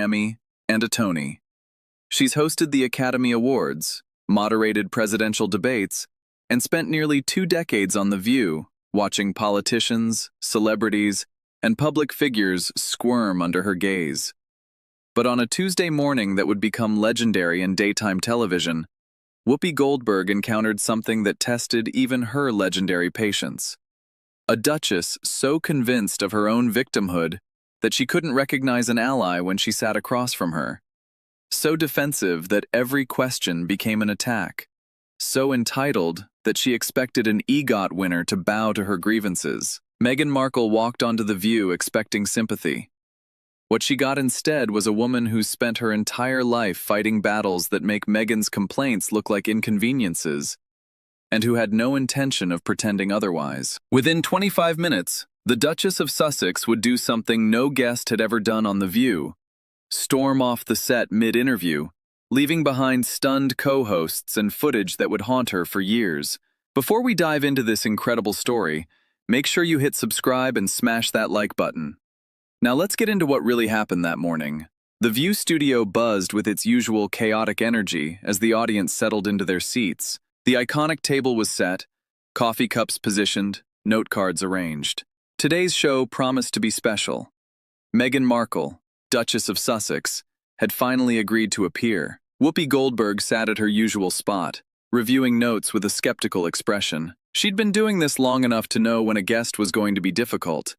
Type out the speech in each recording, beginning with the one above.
Emmy, and a Tony. She's hosted the Academy Awards, moderated presidential debates, and spent nearly 2 decades on The View, watching politicians, celebrities, and public figures squirm under her gaze. But on a Tuesday morning that would become legendary in daytime television, Whoopi Goldberg encountered something that tested even her legendary patience. A duchess so convinced of her own victimhood that she couldn't recognize an ally when she sat across from her. So defensive that every question became an attack. So entitled that she expected an EGOT winner to bow to her grievances. Meghan Markle walked onto The View expecting sympathy. What she got instead was a woman who's spent her entire life fighting battles that make Meghan's complaints look like inconveniences, and who had no intention of pretending otherwise. Within 25 minutes, the Duchess of Sussex would do something no guest had ever done on The View: storm off the set mid-interview, leaving behind stunned co-hosts and footage that would haunt her for years. Before we dive into this incredible story, make sure you hit subscribe and smash that like button. Now let's get into what really happened that morning. The View studio buzzed with its usual chaotic energy as the audience settled into their seats. The iconic table was set, coffee cups positioned, note cards arranged. Today's show promised to be special. Meghan Markle, Duchess of Sussex, had finally agreed to appear. Whoopi Goldberg sat at her usual spot, reviewing notes with a skeptical expression. She'd been doing this long enough to know when a guest was going to be difficult,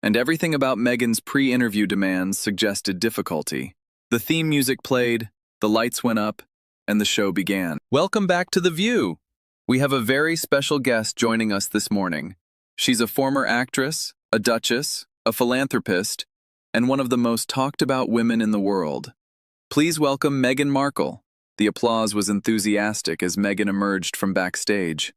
and everything about Meghan's pre-interview demands suggested difficulty. The theme music played, the lights went up, and the show began. Welcome back to The View. We have a very special guest joining us this morning. She's a former actress, a duchess, a philanthropist, and one of the most talked about women in the world. Please welcome Meghan Markle. The applause was enthusiastic as Meghan emerged from backstage.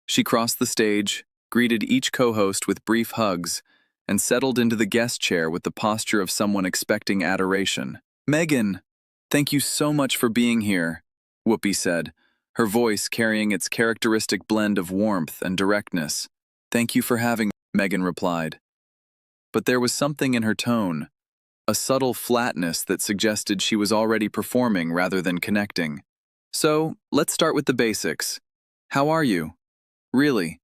She crossed the stage, greeted each co-host with brief hugs, and settled into the guest chair with the posture of someone expecting adoration. Meghan, thank you so much for being here, Whoopi said, her voice carrying its characteristic blend of warmth and directness. Thank you for having me, Meghan replied. But there was something in her tone, a subtle flatness that suggested she was already performing rather than connecting. So, let's start with the basics. How are you? Really?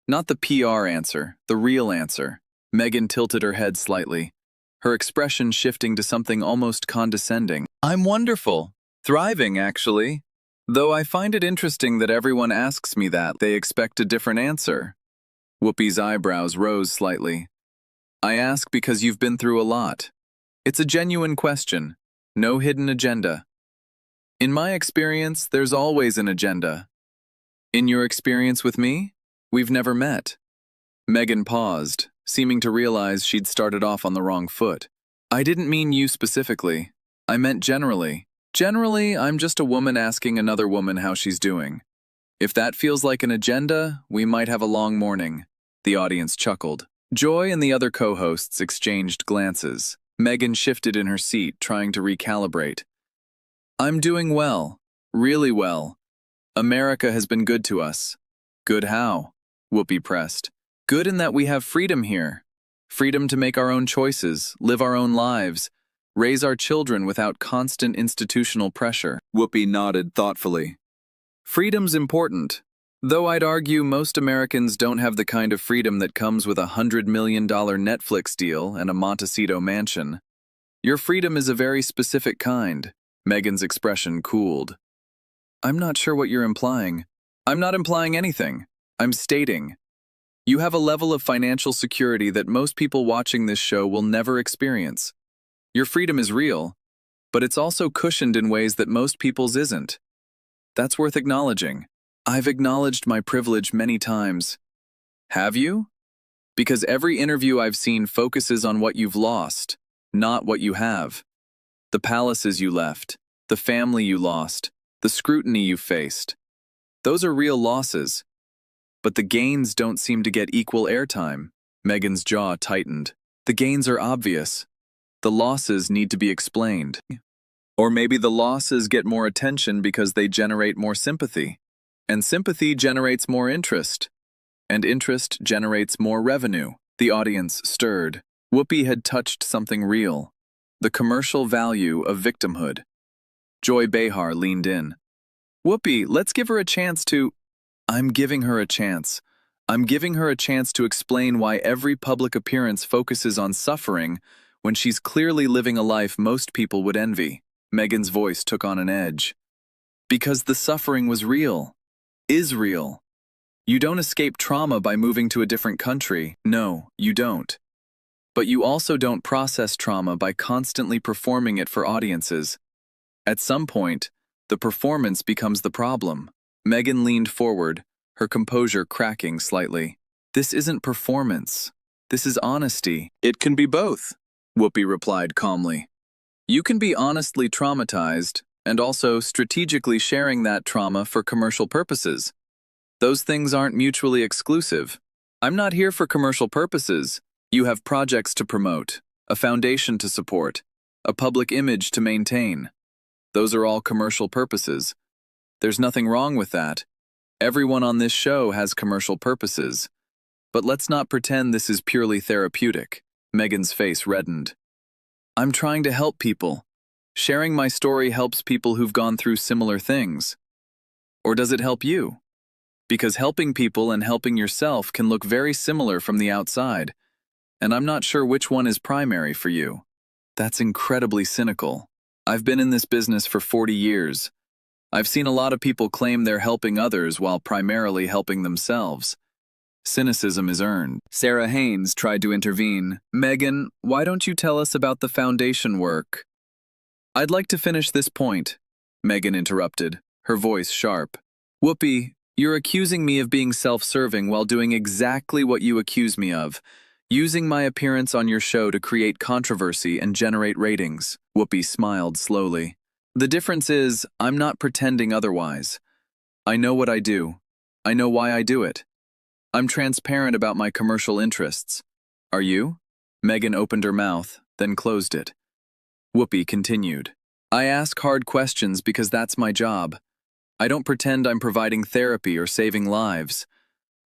Not the PR answer, the real answer. Meghan tilted her head slightly, her expression shifting to something almost condescending. I'm wonderful. Thriving, actually. Though I find it interesting that everyone asks me that, they expect a different answer. Whoopi's eyebrows rose slightly. I ask because you've been through a lot. It's a genuine question, no hidden agenda. In my experience, there's always an agenda. In your experience with me, we've never met. Meghan paused, seeming to realize she'd started off on the wrong foot. I didn't mean you specifically. I meant generally. Generally, I'm just a woman asking another woman how she's doing. If that feels like an agenda, we might have a long morning. The audience chuckled. Joy and the other co-hosts exchanged glances. Meghan shifted in her seat, trying to recalibrate. I'm doing well. Really well. America has been good to us. Good how? Whoopi pressed. Good in that we have freedom here. Freedom to make our own choices, live our own lives, raise our children without constant institutional pressure. Whoopi nodded thoughtfully. Freedom's important, though I'd argue most Americans don't have the kind of freedom that comes with a $100 million Netflix deal and a Montecito mansion. Your freedom is a very specific kind. Meghan's expression cooled. I'm not sure what you're implying. I'm not implying anything. I'm stating. You have a level of financial security that most people watching this show will never experience. Your freedom is real, but it's also cushioned in ways that most people's isn't. That's worth acknowledging. I've acknowledged my privilege many times. Have you? Because every interview I've seen focuses on what you've lost, not what you have. The palaces you left, the family you lost, the scrutiny you faced. Those are real losses. But the gains don't seem to get equal airtime. Meghan's jaw tightened. The gains are obvious. The losses need to be explained. Or maybe the losses get more attention because they generate more sympathy. And sympathy generates more interest. And interest generates more revenue. The audience stirred. Whoopi had touched something real. The commercial value of victimhood. Joy Behar leaned in. Whoopi, let's give her a chance to... I'm giving her a chance. I'm giving her a chance to explain why every public appearance focuses on suffering when she's clearly living a life most people would envy. Meghan's voice took on an edge. Because the suffering was real. Is real. You don't escape trauma by moving to a different country. No, you don't. But you also don't process trauma by constantly performing it for audiences. At some point, the performance becomes the problem. Meghan leaned forward, her composure cracking slightly. This isn't performance. This is honesty. It can be both, Whoopi replied calmly. You can be honestly traumatized and also strategically sharing that trauma for commercial purposes. Those things aren't mutually exclusive. I'm not here for commercial purposes. You have projects to promote, a foundation to support, a public image to maintain. Those are all commercial purposes. There's nothing wrong with that. Everyone on this show has commercial purposes. But let's not pretend this is purely therapeutic. Meghan's face reddened. I'm trying to help people. Sharing my story helps people who've gone through similar things. Or does it help you? Because helping people and helping yourself can look very similar from the outside, and I'm not sure which one is primary for you. That's incredibly cynical. I've been in this business for 40 years. I've seen a lot of people claim they're helping others while primarily helping themselves. Cynicism is earned. Sarah Haynes tried to intervene. Meghan, why don't you tell us about the foundation work? I'd like to finish this point, Meghan interrupted, her voice sharp. Whoopi, you're accusing me of being self-serving while doing exactly what you accuse me of, using my appearance on your show to create controversy and generate ratings. Whoopi smiled slowly. The difference is, I'm not pretending otherwise. I know what I do. I know why I do it. I'm transparent about my commercial interests. Are you? Meghan opened her mouth, then closed it. Whoopi continued. I ask hard questions because that's my job. I don't pretend I'm providing therapy or saving lives.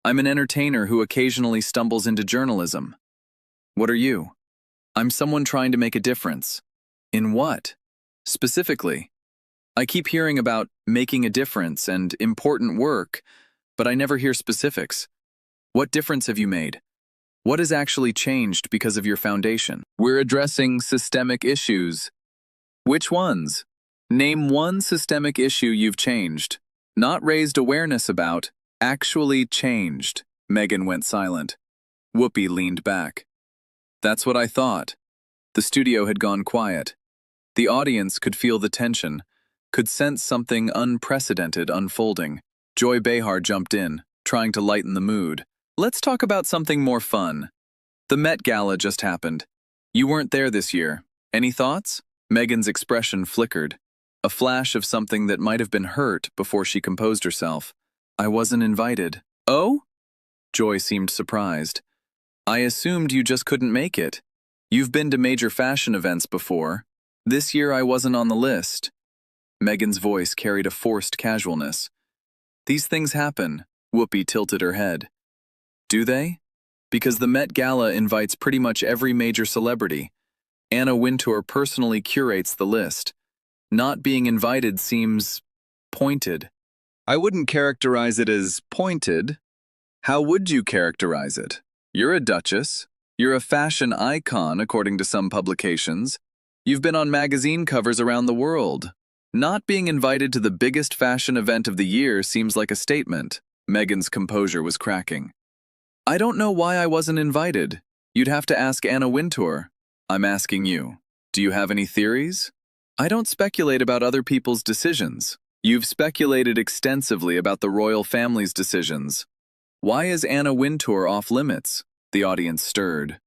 I'm an entertainer who occasionally stumbles into journalism. What are you? I'm someone trying to make a difference. In what? Specifically. I keep hearing about making a difference and important work, but I never hear specifics. What difference have you made? What has actually changed because of your foundation? We're addressing systemic issues. Which ones? Name one systemic issue you've changed. Not raised awareness about, actually changed. Meghan went silent. Whoopi leaned back. That's what I thought. The studio had gone quiet. The audience could feel the tension, could sense something unprecedented unfolding. Joy Behar jumped in, trying to lighten the mood. Let's talk about something more fun. The Met Gala just happened. You weren't there this year. Any thoughts? Meghan's expression flickered, a flash of something that might have been hurt before she composed herself. I wasn't invited. Oh? Joy seemed surprised. I assumed you just couldn't make it. You've been to major fashion events before. This year I wasn't on the list. Meghan's voice carried a forced casualness. These things happen. Whoopi tilted her head. Do they? Because the Met Gala invites pretty much every major celebrity. Anna Wintour personally curates the list. Not being invited seems pointed. I wouldn't characterize it as pointed. How would you characterize it? You're a duchess. You're a fashion icon, according to some publications. You've been on magazine covers around the world. Not being invited to the biggest fashion event of the year seems like a statement. Meghan's composure was cracking. I don't know why I wasn't invited. You'd have to ask Anna Wintour. I'm asking you. Do you have any theories? I don't speculate about other people's decisions. You've speculated extensively about the royal family's decisions. Why is Anna Wintour off limits? The audience stirred.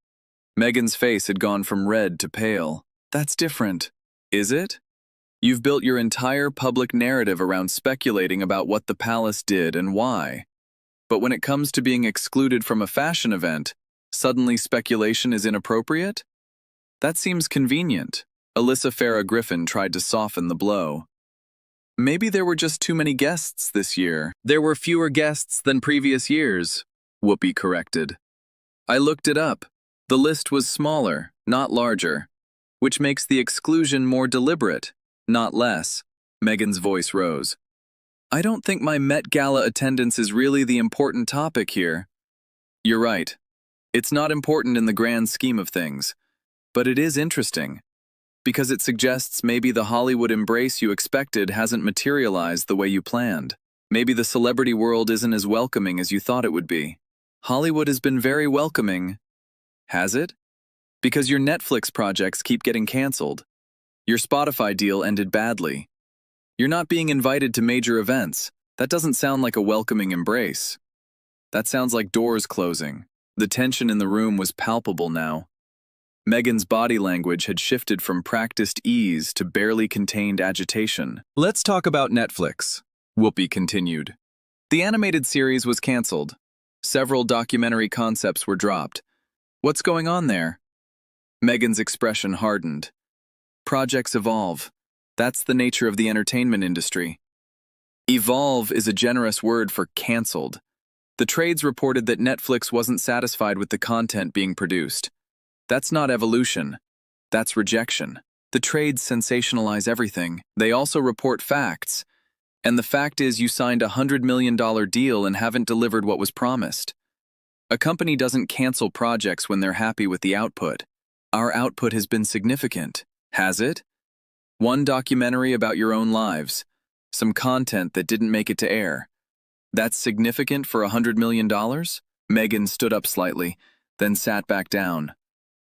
Meghan's face had gone from red to pale. That's different. Is it? You've built your entire public narrative around speculating about what the palace did and why. But when it comes to being excluded from a fashion event, suddenly speculation is inappropriate? That seems convenient. Alyssa Farah Griffin tried to soften the blow. Maybe there were just too many guests this year. There were fewer guests than previous years, Whoopi corrected. I looked it up. The list was smaller, not larger. which makes the exclusion more deliberate, not less. Meghan's voice rose. I don't think my Met Gala attendance is really the important topic here. You're right. It's not important in the grand scheme of things, but it is interesting, because it suggests maybe the Hollywood embrace you expected hasn't materialized the way you planned. Maybe the celebrity world isn't as welcoming as you thought it would be. Hollywood has been very welcoming. Has it? Because your Netflix projects keep getting canceled. Your Spotify deal ended badly. You're not being invited to major events. That doesn't sound like a welcoming embrace. That sounds like doors closing. The tension in the room was palpable now. Meghan's body language had shifted from practiced ease to barely contained agitation. Let's talk about Netflix, Whoopi continued. The animated series was canceled. Several documentary concepts were dropped. What's going on there? Meghan's expression hardened. Projects evolve. That's the nature of the entertainment industry. Evolve is a generous word for canceled. The trades reported that Netflix wasn't satisfied with the content being produced. That's not evolution. That's rejection. The trades sensationalize everything. They also report facts. And the fact is you signed a $100 million deal and haven't delivered what was promised. A company doesn't cancel projects when they're happy with the output. Our output has been significant. Has it? One documentary about your own lives. Some content that didn't make it to air. That's significant for $100 million? Meghan stood up slightly, then sat back down.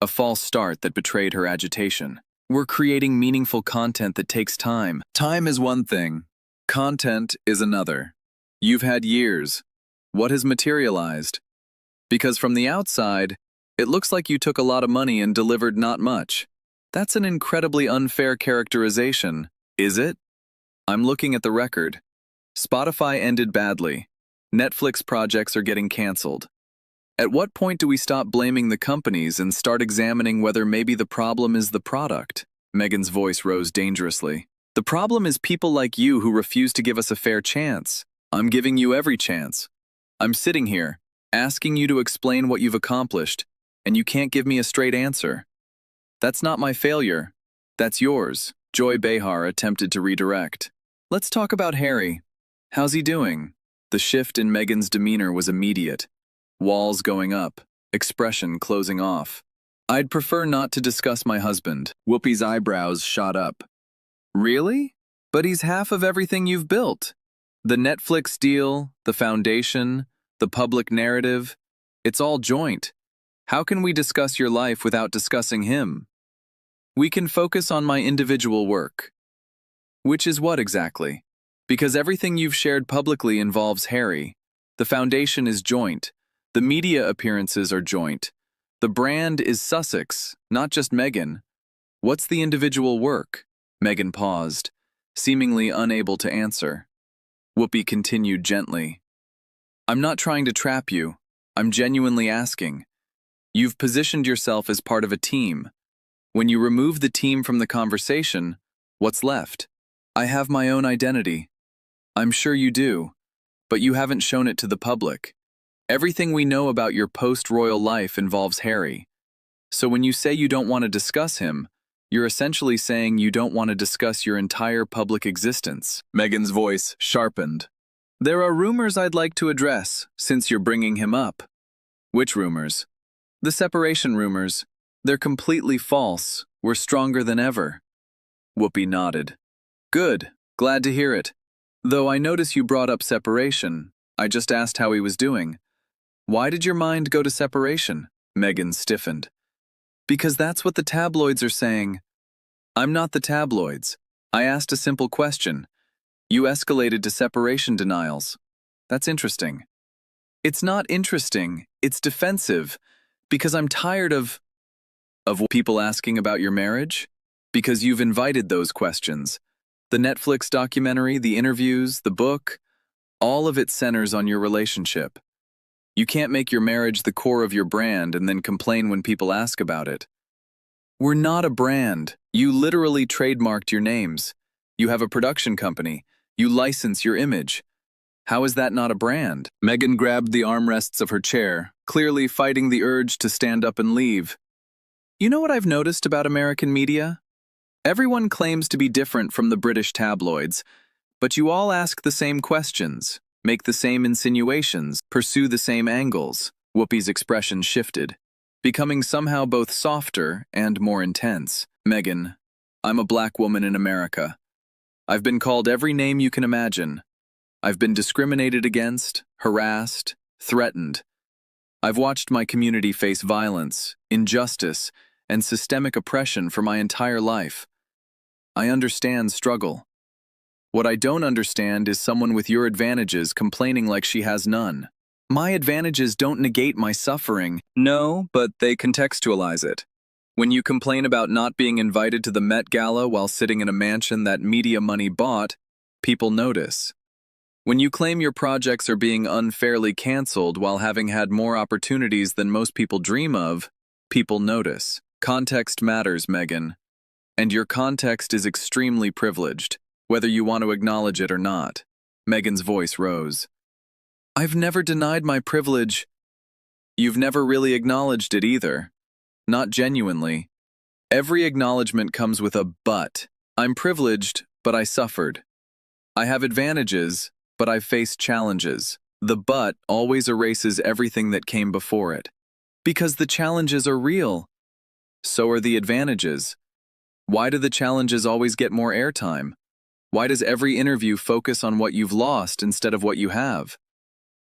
A false start that betrayed her agitation. We're creating meaningful content that takes time. Time is one thing. Content is another. You've had years. What has materialized? Because from the outside, it looks like you took a lot of money and delivered not much. That's an incredibly unfair characterization, is it? I'm looking at the record. Spotify ended badly. Netflix projects are getting canceled. At what point do we stop blaming the companies and start examining whether maybe the problem is the product? Meghan's voice rose dangerously. The problem is people like you who refuse to give us a fair chance. I'm giving you every chance. I'm sitting here, asking you to explain what you've accomplished, and you can't give me a straight answer. That's not my failure. That's yours. Joy Behar attempted to redirect. Let's talk about Harry. How's he doing? The shift in Meghan's demeanor was immediate. Walls going up, expression closing off. I'd prefer not to discuss my husband. Whoopi's eyebrows shot up. Really? But he's half of everything you've built. The Netflix deal, the foundation, the public narrative, it's all joint. How can we discuss your life without discussing him? We can focus on my individual work. Which is what exactly? Because everything you've shared publicly involves Harry. The foundation is joint. The media appearances are joint. The brand is Sussex, not just Meghan. What's the individual work? Meghan paused, seemingly unable to answer. Whoopi continued gently. I'm not trying to trap you. I'm genuinely asking. You've positioned yourself as part of a team. When you remove the team from the conversation, what's left? I have my own identity. I'm sure you do, but you haven't shown it to the public. Everything we know about your post-royal life involves Harry. So when you say you don't want to discuss him, you're essentially saying you don't want to discuss your entire public existence. Meghan's voice sharpened. There are rumors I'd like to address, since you're bringing him up. Which rumors? The separation rumors. They're completely false. We're stronger than ever. Whoopi nodded. Good. Glad to hear it. Though I notice you brought up separation. I just asked how he was doing. Why did your mind go to separation? Meghan stiffened. Because that's what the tabloids are saying. I'm not the tabloids. I asked a simple question. You escalated to separation denials. That's interesting. It's not interesting. It's defensive. Because I'm tired of people asking about your marriage? Because you've invited those questions. The Netflix documentary, the interviews, the book, all of it centers on your relationship. You can't make your marriage the core of your brand and then complain when people ask about it. We're not a brand. You literally trademarked your names. You have a production company. You license your image. How is that not a brand? Meghan grabbed the armrests of her chair, clearly fighting the urge to stand up and leave. You know what I've noticed about American media? Everyone claims to be different from the British tabloids, but you all ask the same questions, make the same insinuations, pursue the same angles. Whoopi's expression shifted, becoming somehow both softer and more intense. Meghan, I'm a black woman in America. I've been called every name you can imagine. I've been discriminated against, harassed, threatened. I've watched my community face violence, injustice, and systemic oppression for my entire life. I understand struggle. What I don't understand is someone with your advantages complaining like she has none. My advantages don't negate my suffering. No, but they contextualize it. When you complain about not being invited to the Met Gala while sitting in a mansion that media money bought, people notice. When you claim your projects are being unfairly canceled while having had more opportunities than most people dream of, people notice. Context matters, Meghan. And your context is extremely privileged, whether you want to acknowledge it or not. Meghan's voice rose. I've never denied my privilege. You've never really acknowledged it either. Not genuinely. Every acknowledgement comes with a but. I'm privileged, but I suffered. I have advantages, but I've faced challenges. The but always erases everything that came before it. Because the challenges are real. So are the advantages. Why do the challenges always get more airtime? Why does every interview focus on what you've lost instead of what you have?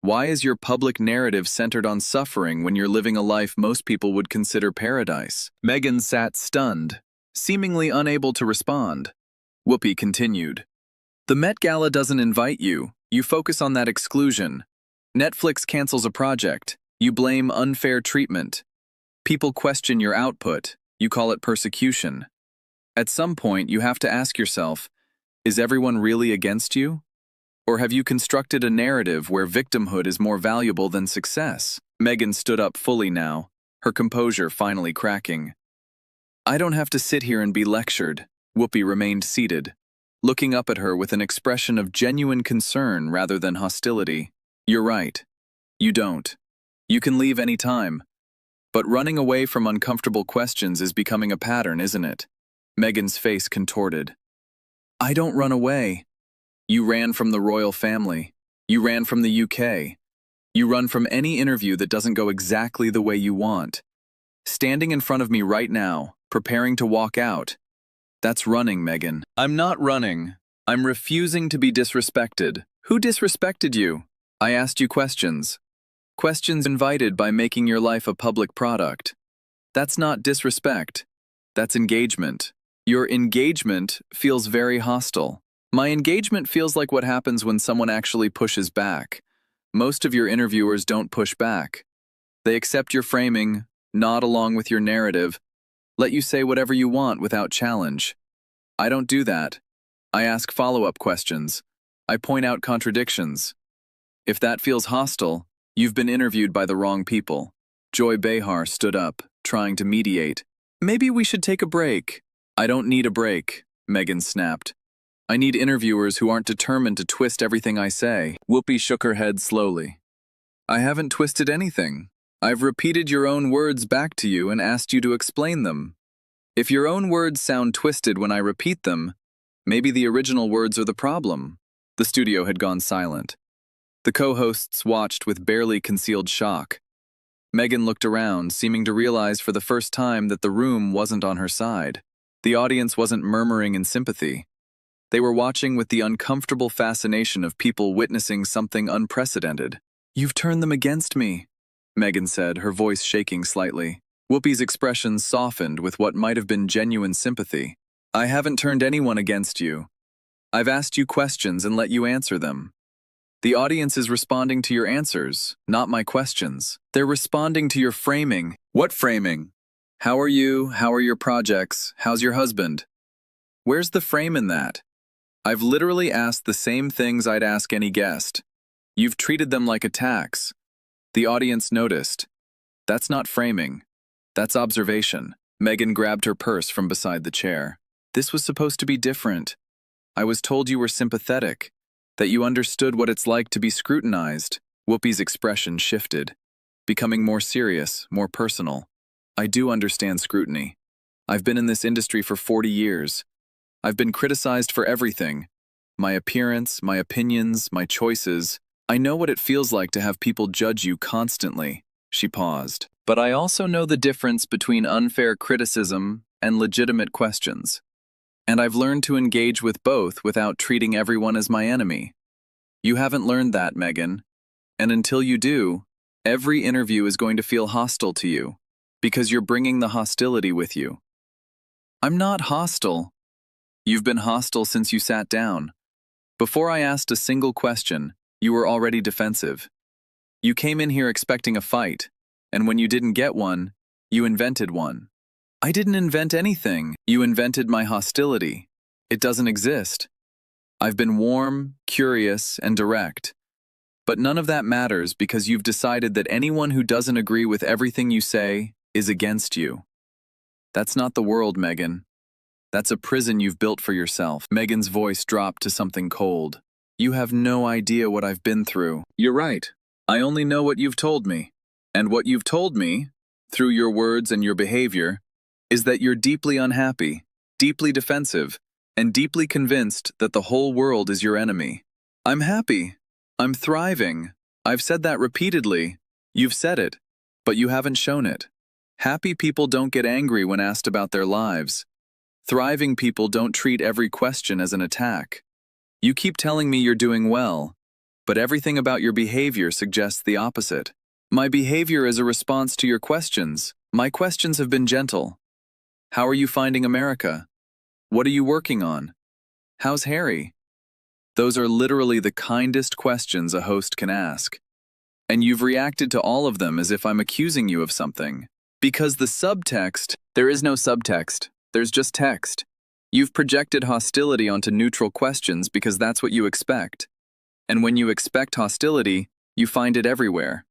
Why is your public narrative centered on suffering when you're living a life most people would consider paradise? Meghan sat stunned, seemingly unable to respond. Whoopi continued. The Met Gala doesn't invite you. You focus on that exclusion. Netflix cancels a project. You blame unfair treatment. People question your output. You call it persecution. At some point, you have to ask yourself, is everyone really against you? Or have you constructed a narrative where victimhood is more valuable than success? Meghan stood up fully now, her composure finally cracking. I don't have to sit here and be lectured. Whoopi remained seated, looking up at her with an expression of genuine concern rather than hostility. You're right. You don't. You can leave any time. But running away from uncomfortable questions is becoming a pattern, isn't it? Meghan's face contorted. I don't run away. You ran from the royal family. You ran from the UK. You run from any interview that doesn't go exactly the way you want. Standing in front of me right now, preparing to walk out. That's running, Meghan. I'm not running. I'm refusing to be disrespected. Who disrespected you? I asked you questions. Questions invited by making your life a public product. That's not disrespect. That's engagement. Your engagement feels very hostile. My engagement feels like what happens when someone actually pushes back. Most of your interviewers don't push back. They accept your framing, nod along with your narrative, let you say whatever you want without challenge. I don't do that. I ask follow-up questions. I point out contradictions. If that feels hostile, you've been interviewed by the wrong people. Joy Behar stood up, trying to mediate. Maybe we should take a break. I don't need a break, Meghan snapped. I need interviewers who aren't determined to twist everything I say. Whoopi shook her head slowly. I haven't twisted anything. I've repeated your own words back to you and asked you to explain them. If your own words sound twisted when I repeat them, maybe the original words are the problem. The studio had gone silent. The co-hosts watched with barely concealed shock. Meghan looked around, seeming to realize for the first time that the room wasn't on her side. The audience wasn't murmuring in sympathy. They were watching with the uncomfortable fascination of people witnessing something unprecedented. You've turned them against me, Meghan said, her voice shaking slightly. Whoopi's expression softened with what might have been genuine sympathy. I haven't turned anyone against you. I've asked you questions and let you answer them. The audience is responding to your answers, not my questions. They're responding to your framing. What framing? How are you? How are your projects? How's your husband? Where's the frame in that? I've literally asked the same things I'd ask any guest. You've treated them like attacks. The audience noticed. That's not framing. That's observation. Meghan grabbed her purse from beside the chair. This was supposed to be different. I was told you were sympathetic, that you understood what it's like to be scrutinized. Whoopi's expression shifted, becoming more serious, more personal. I do understand scrutiny. I've been in this industry for 40 years. I've been criticized for everything. My appearance, my opinions, my choices. I know what it feels like to have people judge you constantly. She paused. But I also know the difference between unfair criticism and legitimate questions. And I've learned to engage with both without treating everyone as my enemy. You haven't learned that, Meghan. And until you do, every interview is going to feel hostile to you, because you're bringing the hostility with you. I'm not hostile. You've been hostile since you sat down. Before I asked a single question, you were already defensive. You came in here expecting a fight, and when you didn't get one, you invented one. I didn't invent anything. You invented my hostility. It doesn't exist. I've been warm, curious, and direct. But none of that matters because you've decided that anyone who doesn't agree with everything you say is against you. That's not the world, Meghan. That's a prison you've built for yourself. Meghan's voice dropped to something cold. You have no idea what I've been through. You're right. I only know what you've told me. And what you've told me, through your words and your behavior, is that you're deeply unhappy, deeply defensive, and deeply convinced that the whole world is your enemy. I'm happy. I'm thriving. I've said that repeatedly. You've said it, but you haven't shown it. Happy people don't get angry when asked about their lives. Thriving people don't treat every question as an attack. You keep telling me you're doing well, but everything about your behavior suggests the opposite. My behavior is a response to your questions. My questions have been gentle. How are you finding America? What are you working on? How's Harry? Those are literally the kindest questions a host can ask. And you've reacted to all of them as if I'm accusing you of something. Because the subtext, there is no subtext. There's just text. You've projected hostility onto neutral questions because that's what you expect. And when you expect hostility, you find it everywhere.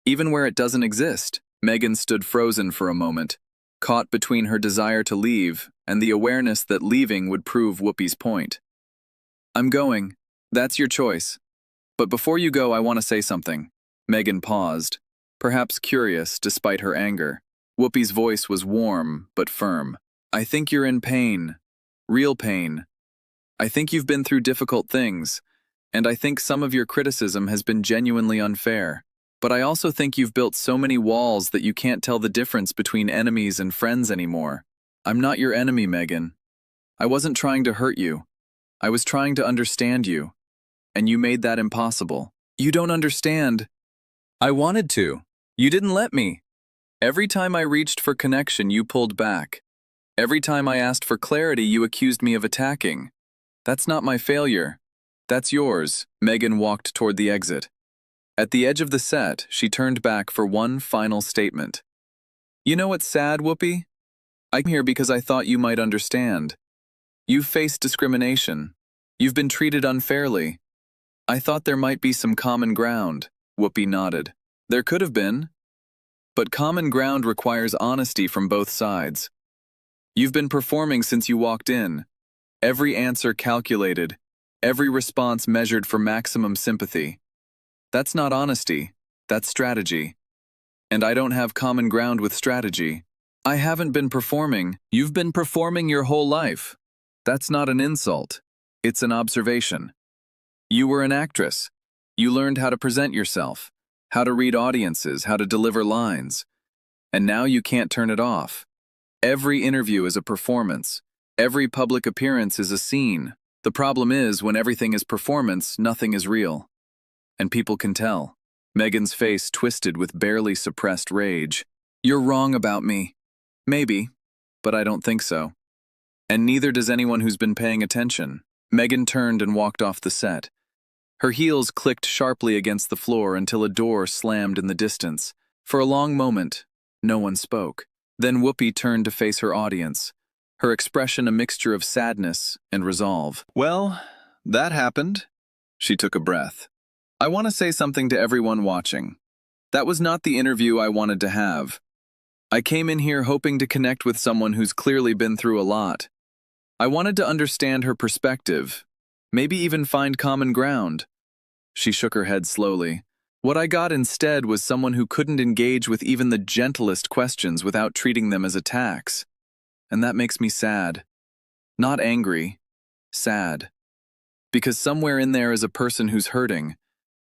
Even where it doesn't exist. Meghan stood frozen for a moment, caught between her desire to leave and the awareness that leaving would prove Whoopi's point. I'm going. That's your choice. But before you go, I want to say something. Meghan paused, perhaps curious despite her anger. Whoopi's voice was warm but firm. I think you're in pain. Real pain. I think you've been through difficult things, and I think some of your criticism has been genuinely unfair. But I also think you've built so many walls that you can't tell the difference between enemies and friends anymore. I'm not your enemy, Meghan. I wasn't trying to hurt you. I was trying to understand you. And you made that impossible. You don't understand. I wanted to. You didn't let me. Every time I reached for connection, you pulled back. Every time I asked for clarity, you accused me of attacking. That's not my failure. That's yours. Meghan walked toward the exit. At the edge of the set, she turned back for one final statement. You know what's sad, Whoopi? I'm here because I thought you might understand. You've faced discrimination. You've been treated unfairly. I thought there might be some common ground. Whoopi nodded. There could have been. But common ground requires honesty from both sides. You've been performing since you walked in. Every answer calculated. Every response measured for maximum sympathy. That's not honesty. That's strategy. And I don't have common ground with strategy. I haven't been performing. You've been performing your whole life. That's not an insult. It's an observation. You were an actress. You learned how to present yourself, how to read audiences, how to deliver lines. And now you can't turn it off. Every interview is a performance. Every public appearance is a scene. The problem is, when everything is performance, nothing is real. And people can tell. Meghan's face twisted with barely suppressed rage. You're wrong about me. Maybe, but I don't think so. And neither does anyone who's been paying attention. Meghan turned and walked off the set. Her heels clicked sharply against the floor until a door slammed in the distance. For a long moment, no one spoke. Then Whoopi turned to face her audience, her expression a mixture of sadness and resolve. Well, that happened. She took a breath. I want to say something to everyone watching. That was not the interview I wanted to have. I came in here hoping to connect with someone who's clearly been through a lot. I wanted to understand her perspective, maybe even find common ground. She shook her head slowly. What I got instead was someone who couldn't engage with even the gentlest questions without treating them as attacks. And that makes me sad. Not angry, sad. Because somewhere in there is a person who's hurting,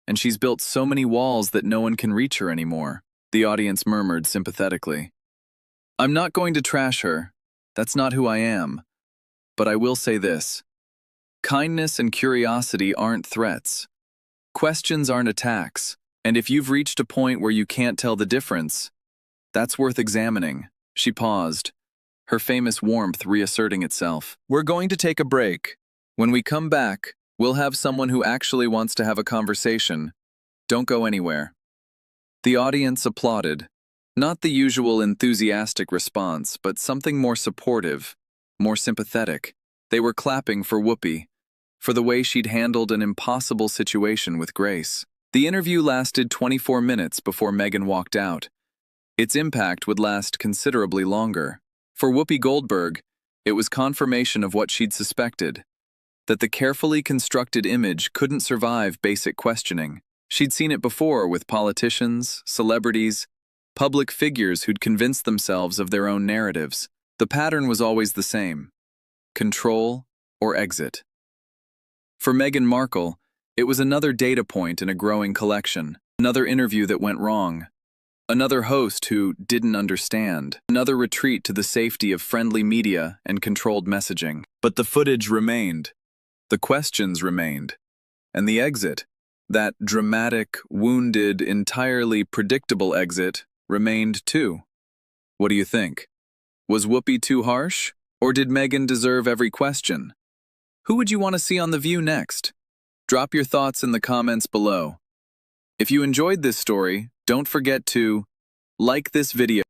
and she's built so many walls that no one can reach her anymore, the audience murmured sympathetically. I'm not going to trash her. That's not who I am. But I will say this. Kindness and curiosity aren't threats. Questions aren't attacks. And if you've reached a point where you can't tell the difference, that's worth examining. She paused, her famous warmth reasserting itself. We're going to take a break. When we come back, we'll have someone who actually wants to have a conversation. Don't go anywhere. The audience applauded. Not the usual enthusiastic response, but something more supportive, more sympathetic. They were clapping for Whoopi, for the way she'd handled an impossible situation with grace. The interview lasted 24 minutes before Meghan walked out. Its impact would last considerably longer. For Whoopi Goldberg, it was confirmation of what she'd suspected, that the carefully constructed image couldn't survive basic questioning. She'd seen it before with politicians, celebrities, public figures who'd convinced themselves of their own narratives. The pattern was always the same: control or exit. For Meghan Markle, it was another data point in a growing collection, another interview that went wrong, another host who didn't understand, another retreat to the safety of friendly media and controlled messaging. But the footage remained, the questions remained, and the exit, that dramatic, wounded, entirely predictable exit, remained too. What do you think? Was Whoopi too harsh, or did Meghan deserve every question? Who would you want to see on The View next? Drop your thoughts in the comments below. If you enjoyed this story, don't forget to like this video.